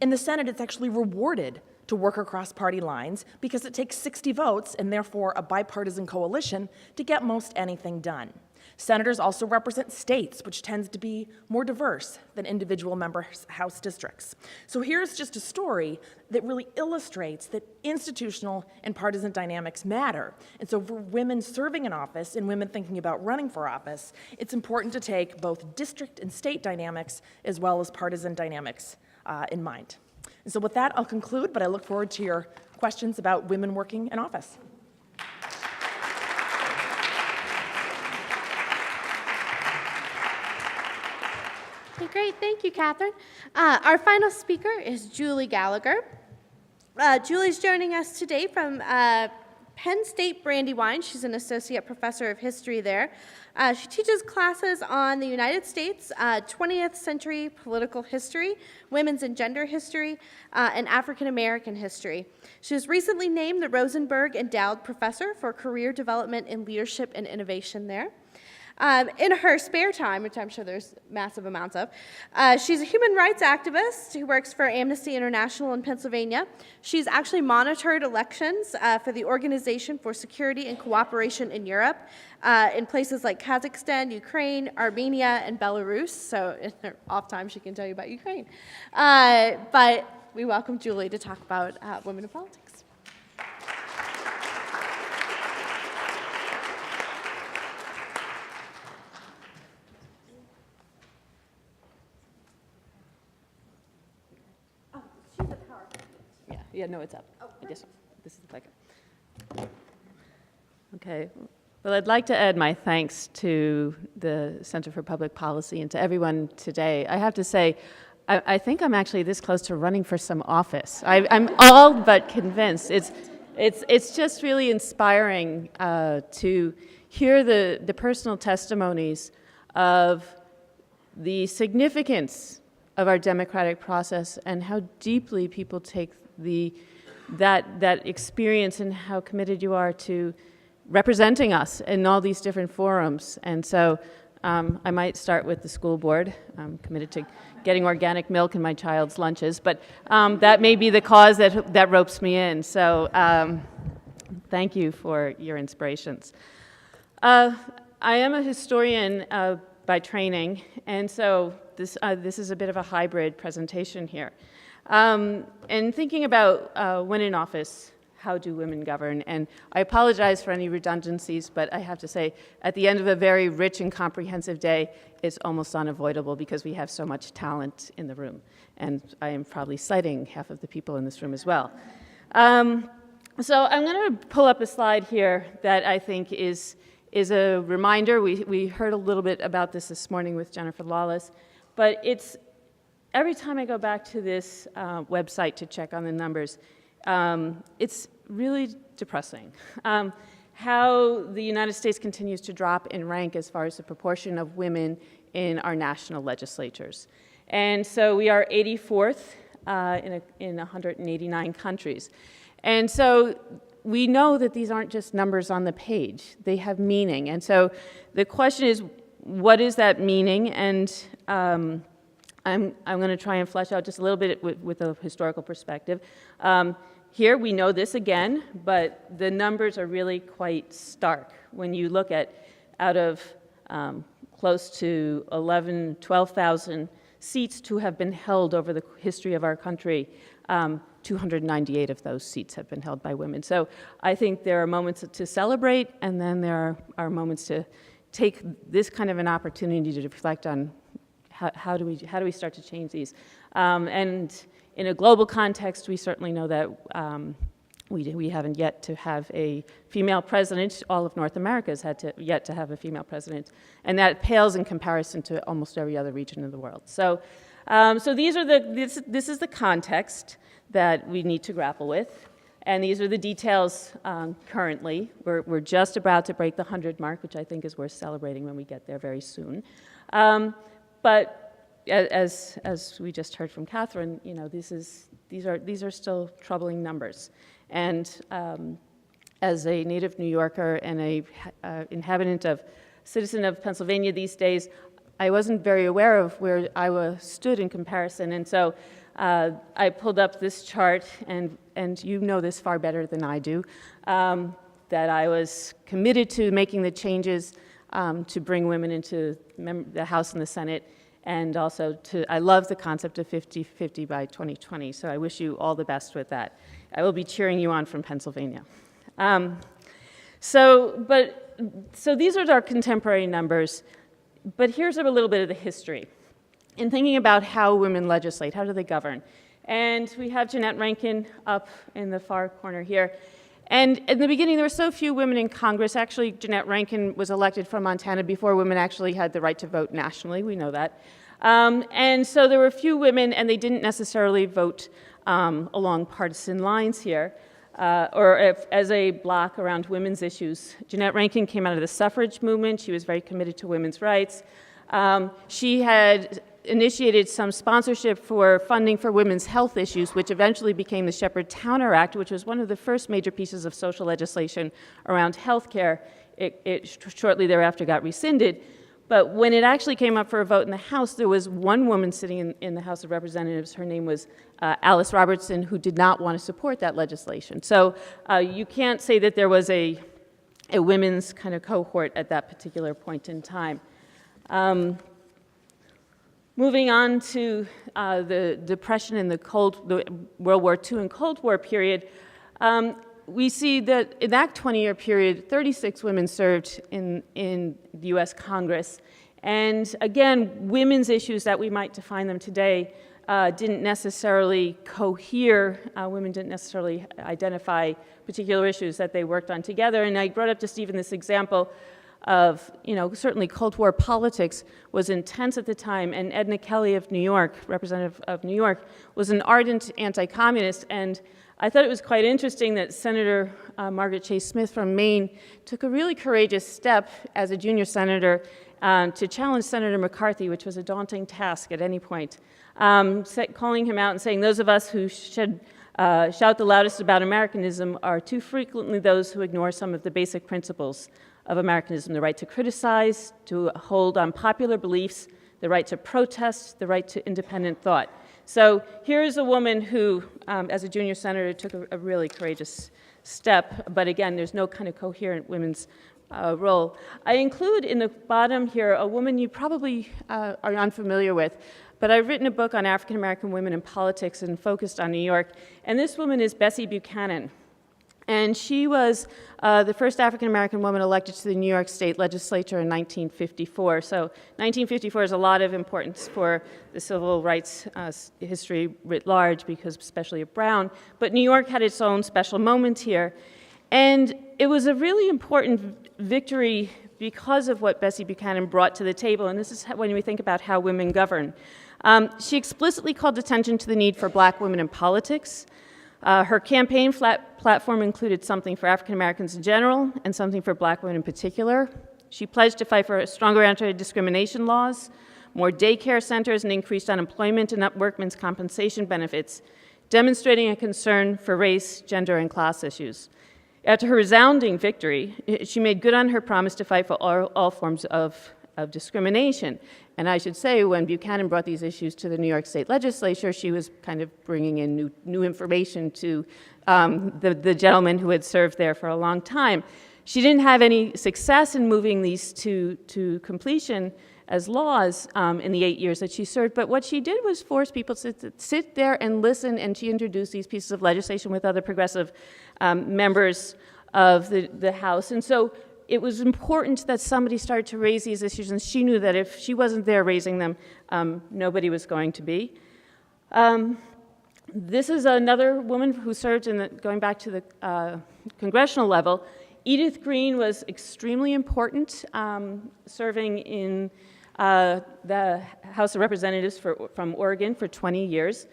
In the Senate, it's actually rewarded to work across party lines because it takes 60 votes and therefore a bipartisan coalition to get most anything done. Senators also represent states, which tends to be more diverse than individual member House districts. So here's just a story that really illustrates that institutional and partisan dynamics matter. And so for women serving in office and women thinking about running for office, it's important to take both district and state dynamics as well as partisan dynamics in mind. And so with that, I'll conclude, but I look forward to your questions about women working in office. Okay, great. Thank you, Catherine. Our final speaker is Julie Gallagher. Julie's joining us today from Penn State Brandywine. She's an associate professor of history there. She teaches classes on the United States, 20th century political history, women's and gender history, and African American history. She was recently named the Rosenberg Endowed Professor for Career Development in Leadership and Innovation there. In her spare time, which I'm sure there's massive amounts of, she's a human rights activist who works for Amnesty International in Pennsylvania. She's actually monitored elections for the Organization for Security and Cooperation in Europe in places like Kazakhstan, Ukraine, Armenia, and Belarus. So in her off time, she can tell you about Ukraine. But we welcome Julie to talk about women in politics. Yeah, no, it's up. This is the clicker. Okay. Well, I'd like to add my thanks to the Center for Public Policy and to everyone today. I have to say, I think I'm actually this close to running for some office. I'm all but convinced. It's just really inspiring to hear the personal testimonies of the significance of our democratic process and how deeply people take that experience and how committed you are to representing us in all these different forums. And so I might start with the school board. I'm committed to getting organic milk in my child's lunches, but that may be the cause that ropes me in. So thank you for your inspirations. I am a historian by training, and so this is a bit of a hybrid presentation here. And thinking about when in office, how do women govern? And I apologize for any redundancies, but I have to say, at the end of a very rich and comprehensive day, it's almost unavoidable because we have so much talent in the room. And I am probably citing half of the people in this room as well. So I'm going to pull up a slide here that I think is a reminder. We heard a little bit about this morning with Jennifer Lawless, but it's every time I go back to this website to check on the numbers, it's really depressing how the United States continues to drop in rank as far as the proportion of women in our national legislatures. And so we are 84th in 189 countries. And so we know that these aren't just numbers on the page. They have meaning. And so the question is, what is that meaning? And I'm going to try and flesh out just a little bit with a historical perspective. Here we know this again, but the numbers are really quite stark. When you look at out of close to 12,000 seats to have been held over the history of our country, 298 of those seats have been held by women. So I think there are moments to celebrate, and then there are moments to take this kind of an opportunity to reflect on how do we start to change these. And in a global context, we certainly know that we haven't yet to have a female president. All of North America has yet to have a female president, and that pales in comparison to almost every other region in the world. So, this is the context that we need to grapple with, and these are the details currently. We're just about to break the 100 mark, which I think is worth celebrating when we get there very soon. But as we just heard from Catherine, you know, these are still troubling numbers. And as a native New Yorker and a citizen of Pennsylvania these days, I wasn't very aware of where Iowa stood in comparison. And so I pulled up this chart, and you know this far better than I do, that I was committed to making the changes to bring women into the House and the Senate, and also I love the concept of 50-50 by 2020, so I wish you all the best with that. I will be cheering you on from Pennsylvania. So these are our contemporary numbers, but here's a little bit of the history. In thinking about how women legislate, how do they govern? And we have Jeanette Rankin up in the far corner here. And in the beginning, there were so few women in Congress. Actually, Jeanette Rankin was elected from Montana before women actually had the right to vote nationally. We know that. And so there were few women, and they didn't necessarily vote along partisan lines here, as a block around women's issues. Jeanette Rankin came out of the suffrage movement. She was very committed to women's rights. She had initiated some sponsorship for funding for women's health issues, which eventually became the Shepherd-Towner Act, which was one of the first major pieces of social legislation around health care. It shortly thereafter got rescinded. But when it actually came up for a vote in the House, there was one woman sitting in the House of Representatives. Her name was Alice Robertson, who did not want to support that legislation. So you can't say that there was a women's kind of cohort at that particular point in time. Moving on to the Depression and the World War II and Cold War period, we see that in that 20-year period, 36 women served in the U.S. Congress. And again, women's issues that we might define them today didn't necessarily cohere, women didn't necessarily identify particular issues that they worked on together. And I brought up to Stephen this example of, certainly Cold War politics was intense at the time, and Edna Kelly of New York, representative of New York, was an ardent anti-communist, and I thought it was quite interesting that Senator Margaret Chase Smith from Maine took a really courageous step as a junior senator to challenge Senator McCarthy, which was a daunting task at any point, calling him out and saying, those of us who should shout the loudest about Americanism are too frequently those who ignore some of the basic principles of Americanism: the right to criticize, to hold unpopular beliefs, the right to protest, the right to independent thought. So here's a woman who, as a junior senator, took a really courageous step, but again, there's no kind of coherent women's role. I include in the bottom here a woman you probably are unfamiliar with, but I've written a book on African American women in politics and focused on New York, and this woman is Bessie Buchanan. And she was the first African American woman elected to the New York State Legislature in 1954. So 1954 is a lot of importance for the civil rights history writ large, because especially of Brown. But New York had its own special moment here. And it was a really important victory because of what Bessie Buchanan brought to the table. And this is when we think about how women govern. She explicitly called attention to the need for black women in politics. Her campaign platform included something for African Americans in general and something for black women in particular. She pledged to fight for stronger anti-discrimination laws, more daycare centers, and increased unemployment and workmen's compensation benefits, demonstrating a concern for race, gender, and class issues. After her resounding victory, she made good on her promise to fight for all forms of discrimination. And I should say, when Buchanan brought these issues to the New York State Legislature, she was kind of bringing in new information to the gentleman who had served there for a long time. She didn't have any success in moving these to completion as laws in the 8 years that she served, but what she did was force people to sit there and listen, and she introduced these pieces of legislation with other progressive members of the House. And so it was important that somebody started to raise these issues, and she knew that if she wasn't there raising them, nobody was going to be. This is another woman who served going back to the congressional level. Edith Green was extremely important, serving in the House of Representatives from Oregon for 20 years.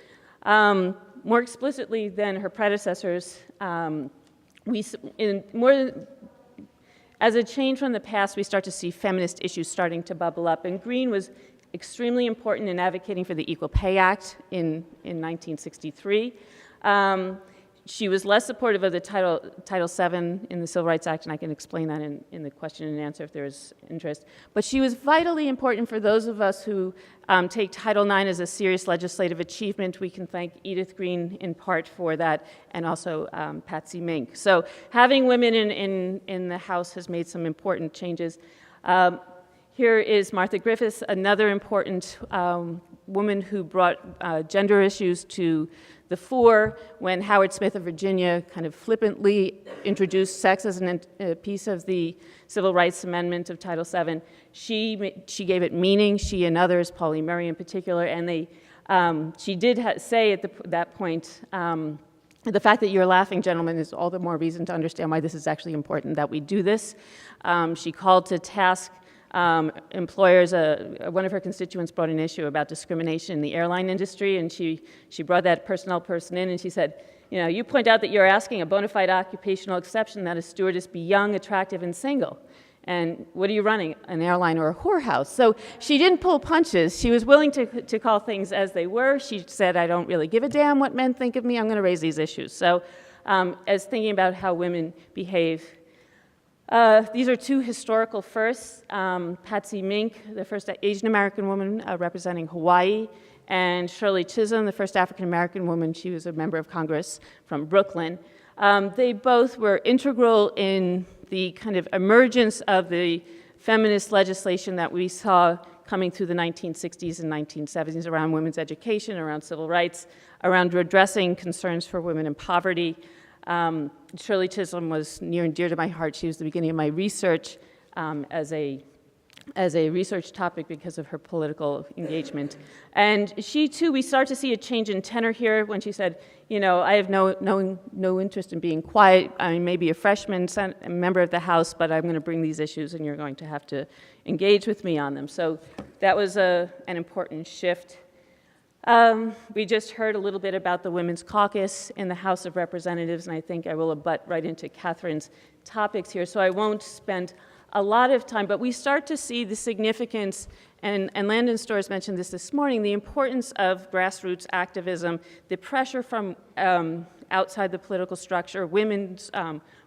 More explicitly than her predecessors, as a change from the past, we start to see feminist issues starting to bubble up, and Green was extremely important in advocating for the Equal Pay Act in 1963. She was less supportive of the Title VII in the Civil Rights Act, and I can explain that in the question and answer if there's interest. But she was vitally important for those of us who take Title IX as a serious legislative achievement. We can thank Edith Green in part for that, and also Patsy Mink. So having women in the House has made some important changes. Here is Martha Griffiths, another important woman who brought gender issues to the fore when Howard Smith of Virginia kind of flippantly introduced sex as a piece of the Civil Rights Amendment of Title VII. She gave it meaning, she and others, Pauli Murray in particular, and she did say at that point, the fact that you're laughing, gentlemen, is all the more reason to understand why this is actually important that we do this. She called to task employers. One of her constituents brought an issue about discrimination in the airline industry, and she brought that personnel person in, and she said, you point out that you're asking a bona fide occupational exception that a stewardess be young, attractive, and single. And what are you running, an airline or a whorehouse? So she didn't pull punches. She was willing to call things as they were. She said, I don't really give a damn what men think of me. I'm going to raise these issues. So as thinking about how women behave, these are two historical firsts. Patsy Mink, the first Asian American woman representing Hawaii, and Shirley Chisholm, the first African American woman. She was a member of Congress from Brooklyn. They both were integral in the kind of emergence of the feminist legislation that we saw coming through the 1960s and 1970s around women's education, around civil rights, around addressing concerns for women in poverty. Shirley Chisholm was near and dear to my heart. She was the beginning of my research as a as a research topic because of her political engagement. And she too, we start to see a change in tenor here when she said, you know, I have no interest in being quiet. I may be a freshman member of the House, but I'm going to bring these issues and you're going to have to engage with me on them. So that was an important shift. We just heard a little bit about the Women's Caucus in the House of Representatives, and I think I will abut right into Catherine's topics here, so I won't spend a lot of time, but we start to see the significance, and Landon Storrs mentioned this morning, the importance of grassroots activism, the pressure from outside the political structure, women's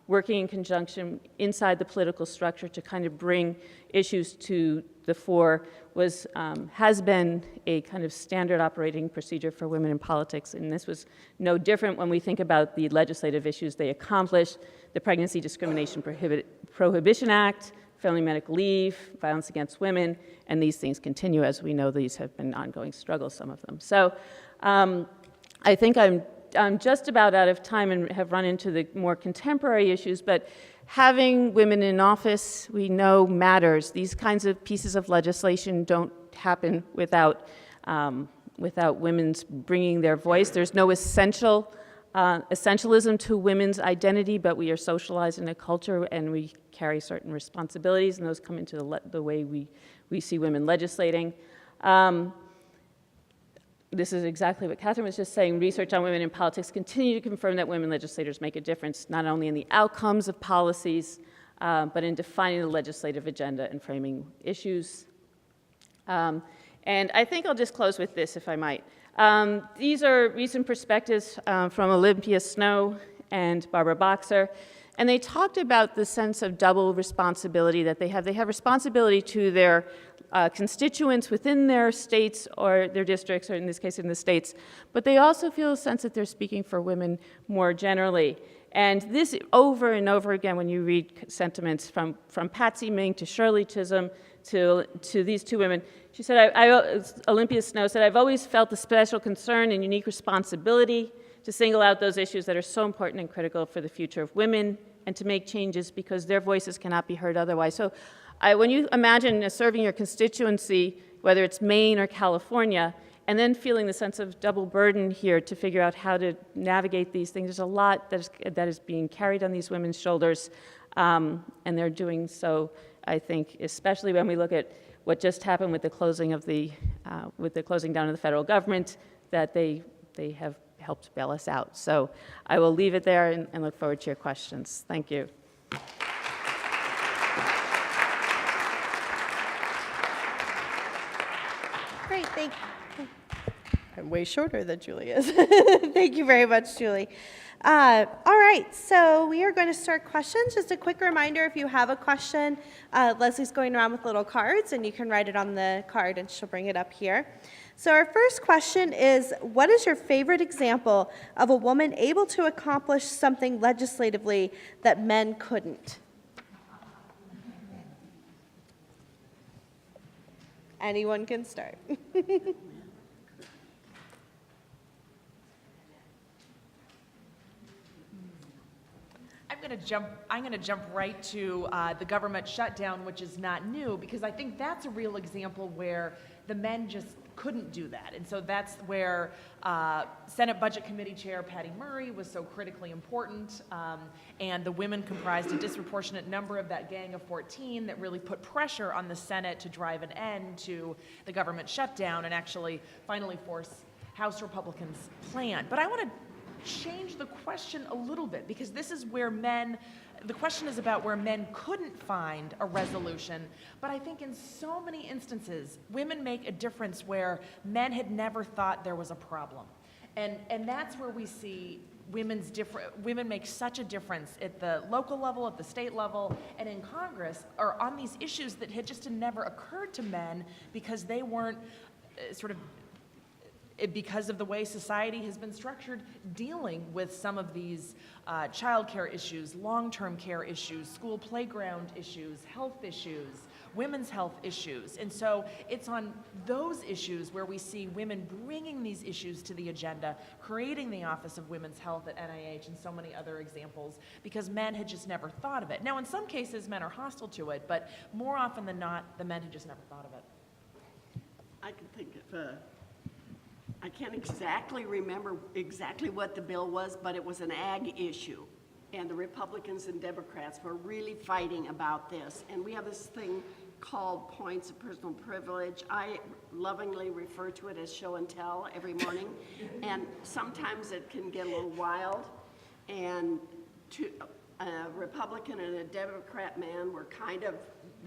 working in conjunction inside the political structure to kind of bring issues to the fore has been a kind of standard operating procedure for women in politics, and this was no different when we think about the legislative issues they accomplished, the Pregnancy Discrimination Prohibition Act, family medical leave, violence against women, and these things continue. As we know, these have been ongoing struggles, some of them. So I think I'm just about out of time and have run into the more contemporary issues, but having women in office, we know, matters. These kinds of pieces of legislation don't happen without women's bringing their voice. There's no essentialism to women's identity, but we are socialized in a culture and we carry certain responsibilities, and those come into the way we see women legislating. This is exactly what Catherine was just saying. Research on women in politics continue to confirm that women legislators make a difference, not only in the outcomes of policies, but in defining the legislative agenda and framing issues. And I think I'll just close with this, if I might. These are recent perspectives from Olympia Snow and Barbara Boxer, and they talked about the sense of double responsibility that they have. They have responsibility to their constituents within their states or their districts, or in this case in the states, but they also feel a sense that they're speaking for women more generally. And this over and over again when you read sentiments from Patsy Mink to Shirley Chisholm to these two women. She said, Olympia Snow said, I've always felt the special concern and unique responsibility to single out those issues that are so important and critical for the future of women and to make changes because their voices cannot be heard otherwise. So when you imagine serving your constituency, whether it's Maine or California, and then feeling the sense of double burden here to figure out how to navigate these things, there's a lot that is being carried on these women's shoulders, and they're doing so, I think, especially when we look at what just happened with the closing of with the closing down of the federal government, that they have helped bail us out. So I will leave it there and look forward to your questions. Thank you. Great, thank you. I'm way shorter than Julie is. Thank you very much, Julie. All right, so we are going to start questions. Just a quick reminder, if you have a question, Leslie's going around with little cards, and you can write it on the card, and she'll bring it up here. So our first question is, what is your favorite example of a woman able to accomplish something legislatively that men couldn't? Anyone can start. I'm going to jump right to the government shutdown, which is not new, because I think that's a real example where the men just couldn't do that. And so that's where Senate Budget Committee Chair Patty Murray was so critically important, and the women comprised a disproportionate number of that gang of 14 that really put pressure on the Senate to drive an end to the government shutdown and actually finally force House Republicans' plan. But I want to change the question a little bit, because this is where the question is about where men couldn't find a resolution, but I think in so many instances, women make a difference where men had never thought there was a problem. And that's where we see women make such a difference at the local level, at the state level, and in Congress, or on these issues that had just never occurred to men because they weren't because of the way society has been structured, dealing with some of these child care issues, long-term care issues, school playground issues, health issues, women's health issues. And so it's on those issues where we see women bringing these issues to the agenda, creating the Office of Women's Health at NIH and so many other examples, because men had just never thought of it. Now, in some cases, men are hostile to it, but more often than not, the men had just never thought of it. I can think of I can't exactly remember exactly what the bill was, but it was an ag issue. And the Republicans and Democrats were really fighting about this. And we have this thing called points of personal privilege. I lovingly refer to it as show and tell every morning. And sometimes it can get a little wild. And a Republican and a Democrat man were kind of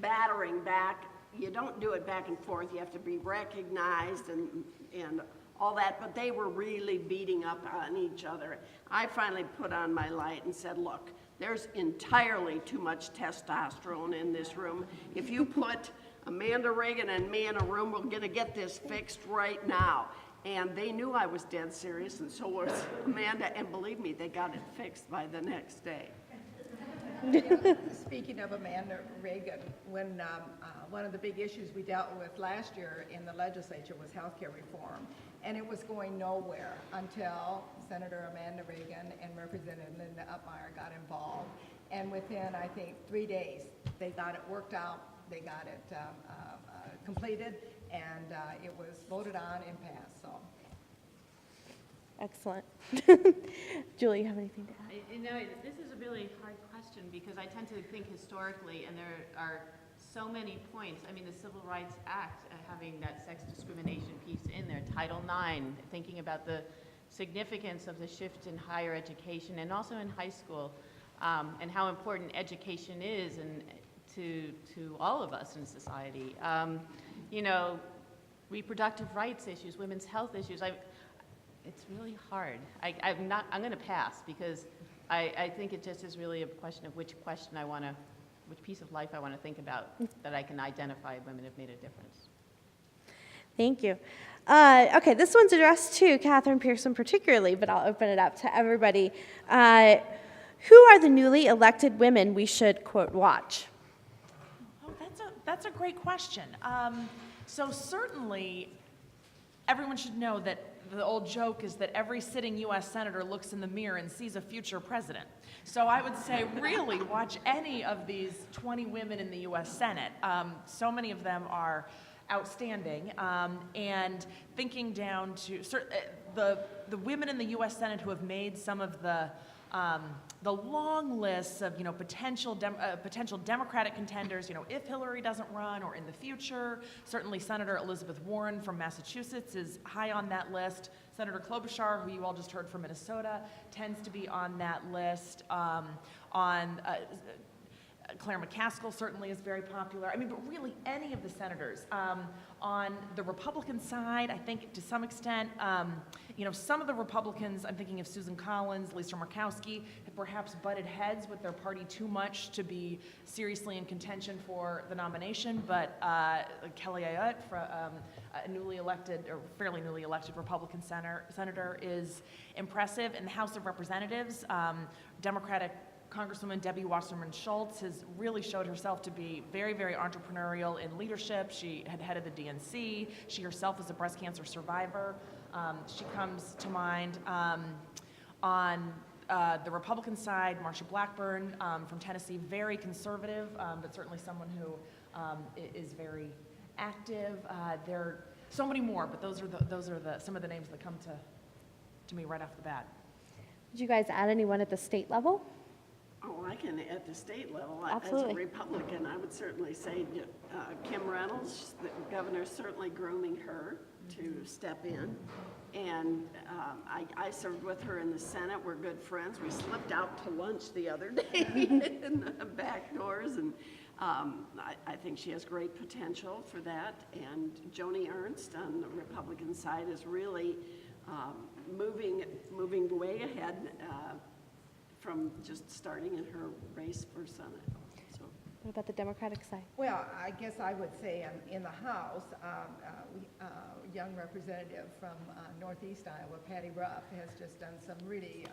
battering back. You don't do it back and forth. You have to be recognized and all that, but they were really beating up on each other. I finally put on my light and said, look, there's entirely too much testosterone in this room. If you put Amanda Reagan and me in a room, we're gonna get this fixed right now. And they knew I was dead serious, and so was Amanda, and believe me, they got it fixed by the next day. Speaking of Amanda Reagan, when one of the big issues we dealt with last year in the legislature was health care reform, and it was going nowhere until Senator Amanda Reagan and Representative Linda Upmeyer got involved. And within, I think, 3 days, they got it worked out, they got it completed, and it was voted on and passed. So. Excellent. Julie, you have anything to add? You know, this is a really hard question because I tend to think historically, and there are so many points. I mean, the Civil Rights Act, having that sex discrimination piece in there, Title IX, thinking about the significance of the shift in higher education and also in high school, and how important education is and to all of us in society. You know, reproductive rights issues, women's health issues. It's really hard. I'm going to pass because I think it just is really a question of which piece of life I want to think about that I can identify women have made a difference. Thank you. Okay, this one's addressed to Catherine Pearson particularly, but I'll open it up to everybody. Who are the newly elected women we should, quote, watch? Oh, that's a great question. So certainly, everyone should know that the old joke is that every sitting U.S. senator looks in the mirror and sees a future president. So I would say really watch any of these 20 women in the U.S. Senate. So many of them are outstanding, and thinking down to the women in the U.S. Senate who have made some of the long lists of potential Democratic contenders, if Hillary doesn't run or in the future. Certainly Senator Elizabeth Warren from Massachusetts is high on that list. Senator Klobuchar, who you all just heard from Minnesota, tends to be on that list. Claire McCaskill certainly is very popular. I mean, but really any of the senators. On the Republican side, I think to some extent, some of the Republicans, I'm thinking of Susan Collins, Lisa Murkowski, have perhaps butted heads with their party too much to be seriously in contention for the nomination, but Kelly Ayotte, a newly elected, or fairly newly elected Republican senator, is impressive. In the House of Representatives, Democratic Congresswoman Debbie Wasserman Schultz has really showed herself to be very, very entrepreneurial in leadership. She had headed the DNC. She herself is a breast cancer survivor. She comes to mind. On the Republican side, Marsha Blackburn from Tennessee, very conservative, but certainly someone who is very active. There are so many more, but those are some of the names that come to me right off the bat. Did you guys add anyone at the state level? Oh, I can, at the state level, Absolutely. as a Republican, I would certainly say Kim Reynolds, the governor's certainly grooming her to step in. And I served with her in the Senate. We're good friends. We slipped out to lunch the other day in the back doors, and I think she has great potential for that. And Joni Ernst on the Republican side is really moving way ahead from just starting in her race for Senate. So. What about the Democratic side? Well, I guess I would say in the House, a young representative from Northeast Iowa, Patty Ruff, has just done some really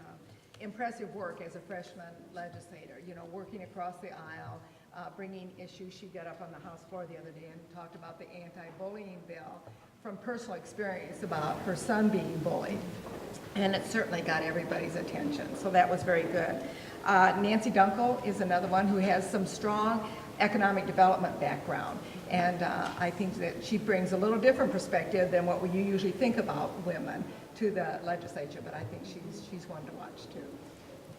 impressive work as a freshman legislator, working across the aisle, bringing issues. She got up on the House floor the other day and talked about the anti-bullying bill from personal experience about her son being bullied. And it certainly got everybody's attention, so that was very good. Nancy Dunkel is another one who has some strong economic development background, and I think that she brings a little different perspective than what you usually think about women to the legislature, but I think she's one to watch too.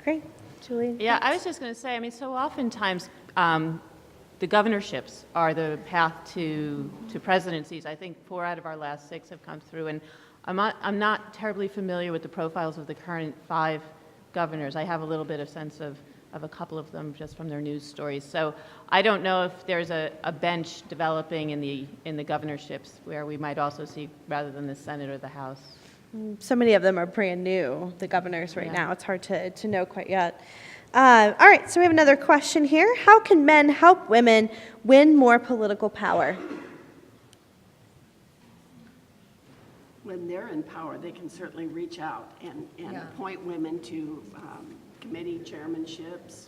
Great. Julie? Yeah, I was just going to say, I mean, so oftentimes the governorships are the path to presidencies. I think 4 out of our last 6 have come through, and I'm not terribly familiar with the profiles of the current 5 governors. I have a little bit of sense of a couple of them just from their news stories. So I don't know if there's a bench developing in the governorships where we might also see, rather than the Senate or the House. So many of them are brand new, the governors right now. It's hard to know quite yet. All right, so we have another question here. How can men help women win more political power? When they're in power, they can certainly reach out and appoint women to committee chairmanships,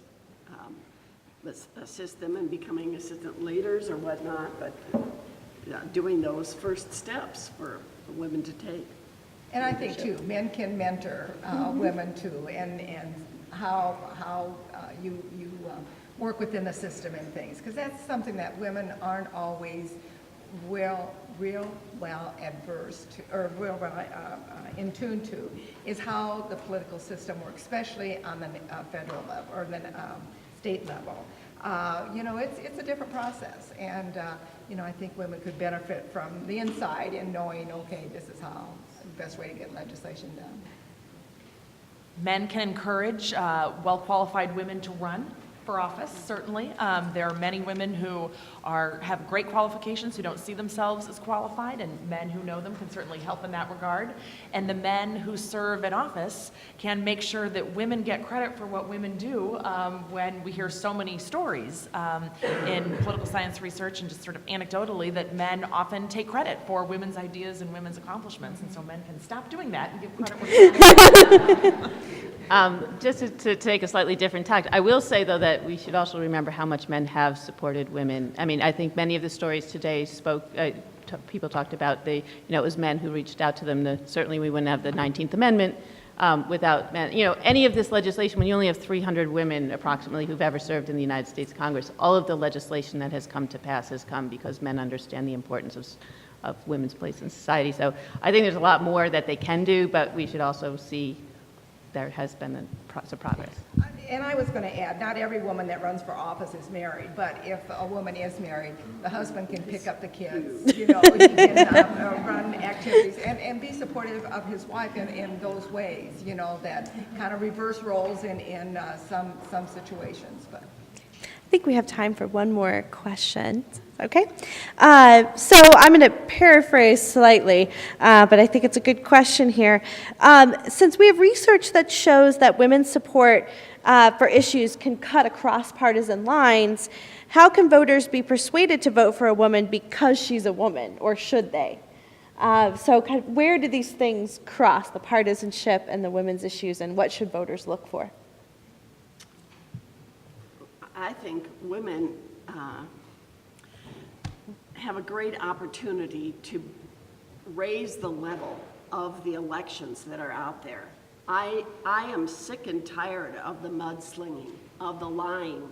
assist them in becoming assistant leaders or whatnot, but doing those first steps for women to take. And I think too, men can mentor women too, and how you work within the system and things, because that's something that women aren't always real well adverse to, or real well in tune to, is how the political system works, especially on the federal level or the state level. It's a different process, and I think women could benefit from the inside in knowing, okay, this is how the best way to get legislation done. Men can encourage well-qualified women to run for office, certainly. There are many women who have great qualifications, who don't see themselves as qualified, and men who know them can certainly help in that regard. And the men who serve in office can make sure that women get credit for what women do when we hear so many stories in political science research and just sort of anecdotally that men often take credit for women's ideas and women's accomplishments. And so men can stop doing that and give credit where men Just to take a slightly different tact, I will say, though, that we should also remember how much men have supported women. I mean, I think many of the stories today people talked about it was men who reached out to them. Certainly we wouldn't have the 19th Amendment without men. Any of this legislation, when you only have 300 women approximately who've ever served in the United States Congress, all of the legislation that has come to pass has come because men understand the importance of women's place in society. So I think there's a lot more that they can do, but we should also see there has been some progress. And I was going to add, not every woman that runs for office is married, but if a woman is married, the husband can pick up the kids, he can run activities and be supportive of his wife in those ways, that kind of reverse roles in some situations. But I think we have time for one more question. Okay. So I'm going to paraphrase slightly, but I think it's a good question here. Since we have research that shows that women's support for issues can cut across partisan lines, how can voters be persuaded to vote for a woman because she's a woman, or should they? So where do these things cross, the partisanship and the women's issues, and what should voters look for? I think women have a great opportunity to raise the level of the elections that are out there. I am sick and tired of the mudslinging, of the lying,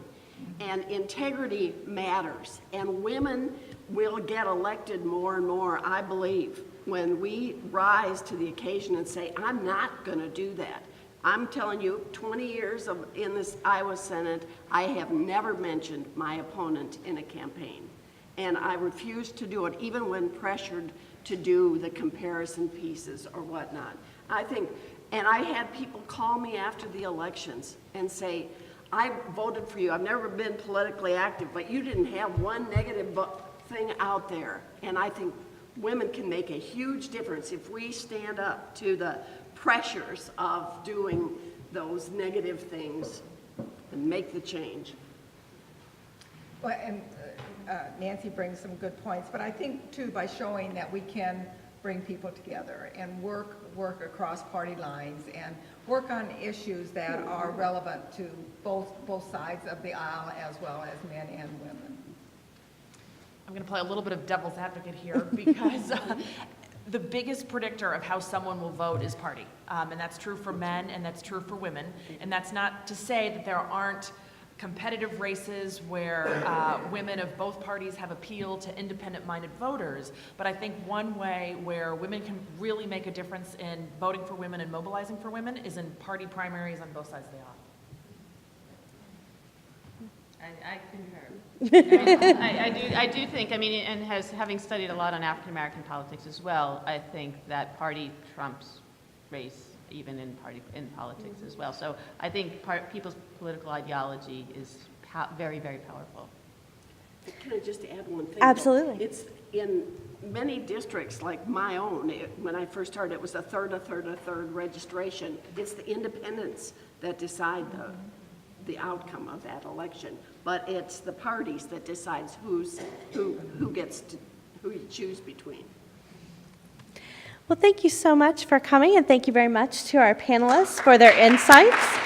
and integrity matters. And women will get elected more and more, I believe, when we rise to the occasion and say, I'm not going to do that. I'm telling you, 20 years in this Iowa Senate, I have never mentioned my opponent in a campaign. And I refuse to do it, even when pressured to do the comparison pieces or whatnot. And I had people call me after the elections and say, I voted for you. I've never been politically active, but you didn't have one negative thing out there. And I think women can make a huge difference if we stand up to the pressures of doing those negative things and make the change. Well, and Nancy brings some good points, but I think too, by showing that we can bring people together and work across party lines and work on issues that are relevant to both sides of the aisle as well as men and women. I'm going to play a little bit of devil's advocate here because the biggest predictor of how someone will vote is party. And that's true for men and that's true for women. And that's not to say that there aren't competitive races where women of both parties have appeal to independent-minded voters. But I think one way where women can really make a difference in voting for women and mobilizing for women is in party primaries on both sides of the aisle. I concur. I do think, I mean, and having studied a lot on African American politics as well, I think that party trumps race, even in politics as well. So I think people's political ideology is very, very powerful. Can I just add one thing? Absolutely. It's in many districts, like my own, when I first started, it was a third registration. It's the independents that decide the outcome of that election. But it's the parties that decides who you choose between. Well, thank you so much for coming, and thank you very much to our panelists for their insights.